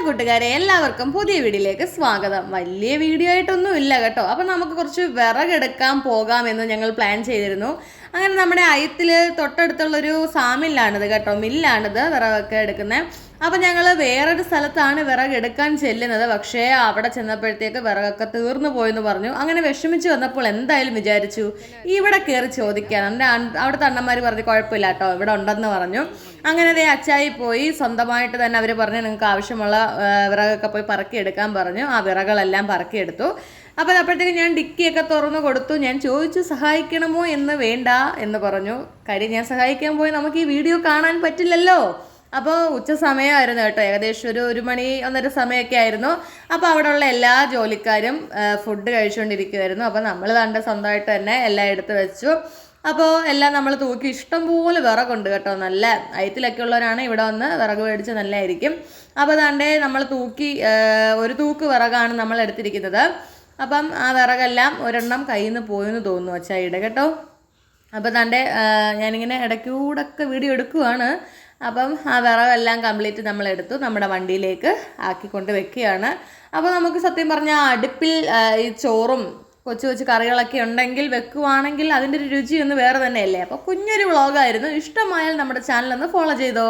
കൂട്ടുകാരെ എല്ലാവർക്കും പുതിയ വീഡിയോയിലേക്ക് സ്വാഗതം. വലിയ വീഡിയോ ആയിട്ടൊന്നും ഇല്ല കേട്ടോ. അപ്പം നമുക്ക് കുറച്ച് വിറകെടുക്കാൻ പോകാമെന്ന് ഞങ്ങൾ പ്ലാൻ ചെയ്തിരുന്നു. അങ്ങനെ നമ്മുടെ അയത്തിൽ തൊട്ടടുത്തുള്ളൊരു സാമില്ലാണിത് കേട്ടോ, മില്ലാണിത് വിറകൊക്കെ എടുക്കുന്നത്. അപ്പം ഞങ്ങൾ വേറൊരു സ്ഥലത്താണ് വിറകെടുക്കാൻ ചെല്ലുന്നത്. പക്ഷേ അവിടെ ചെന്നപ്പോഴത്തേക്ക് വിറകൊക്കെ തീർന്നു പോയെന്ന് പറഞ്ഞു. അങ്ങനെ വിഷമിച്ച് വന്നപ്പോൾ എന്തായാലും വിചാരിച്ചു ഇവിടെ കയറി ചോദിക്കാൻ. എൻ്റെ അവിടുത്തെ അണ്ണന്മാർ പറഞ്ഞു കുഴപ്പമില്ല കേട്ടോ, ഇവിടെ ഉണ്ടെന്ന് പറഞ്ഞു. അങ്ങനെ അതേ അച്ചായി പോയി സ്വന്തമായിട്ട് തന്നെ അവർ പറഞ്ഞു നിങ്ങൾക്ക് ആവശ്യമുള്ള വിറകൊക്കെ പോയി പറക്കിയെടുക്കാൻ പറഞ്ഞു. ആ വിറകളെല്ലാം പറക്കിയെടുത്തു. അപ്പോൾ അപ്പോഴത്തേക്ക് ഞാൻ ഡിക്കിയൊക്കെ തുറന്നു കൊടുത്തു. ഞാൻ ചോദിച്ചു സഹായിക്കണമോ എന്ന്. വേണ്ട എന്ന് പറഞ്ഞു. കാര്യം ഞാൻ സഹായിക്കാൻ പോയി നമുക്ക് ഈ വീഡിയോ കാണാൻ പറ്റില്ലല്ലോ. അപ്പോൾ ഉച്ച സമയമായിരുന്നു കേട്ടോ, ഏകദേശം ഒരു മണി 1:30 സമയമൊക്കെ ആയിരുന്നു. അപ്പോൾ അവിടെയുള്ള എല്ലാ ജോലിക്കാരും ഫുഡ് കഴിച്ചുകൊണ്ടിരിക്കുമായിരുന്നു. അപ്പോൾ നമ്മൾ കണ്ട് സ്വന്തമായിട്ട് തന്നെ എല്ലാം എടുത്ത് വെച്ചു. അപ്പോൾ എല്ലാം നമ്മൾ തൂക്കി, ഇഷ്ടംപോലെ വിറകുണ്ട് കേട്ടോ. നല്ല അയത്തിലൊക്കെ ഉള്ളവരാണ് ഇവിടെ വന്ന് വിറക് മേടിച്ച് നല്ലതായിരിക്കും. അപ്പോൾ താണ്ടേ നമ്മൾ തൂക്കി, ഒരു തൂക്ക് വിറകാണ് നമ്മൾ എടുത്തിരിക്കുന്നത്. അപ്പം ആ വിറകെല്ലാം ഒരെണ്ണം കയ്യിൽ നിന്ന് പോയെന്ന് തോന്നുന്നു അച്ചായിയുടെ കേട്ടോ. അപ്പോൾ താണ്ടേ ഞാനിങ്ങനെ ഇടയ്ക്കൂടൊക്കെ വീഡിയോ എടുക്കുവാണ്. അപ്പം ആ വിറകെല്ലാം കംപ്ലീറ്റ് നമ്മളെടുത്തു നമ്മുടെ വണ്ടിയിലേക്ക് ആക്കിക്കൊണ്ട് വെക്കുകയാണ്. അപ്പോൾ നമുക്ക് സത്യം പറഞ്ഞാൽ അടുപ്പിൽ ഈ ചോറും കൊച്ചു കൊച്ചു കറികളൊക്കെ ഉണ്ടെങ്കിൽ വെക്കുവാണെങ്കിൽ അതിൻ്റെ ഒരു രുചി ഒന്ന് വേറെ തന്നെയല്ലേ. അപ്പോൾ കുഞ്ഞൊരു വ്ളോഗായിരുന്നു. ഇഷ്ടമായാൽ നമ്മുടെ ചാനലൊന്ന് ഫോളോ ചെയ്തോ.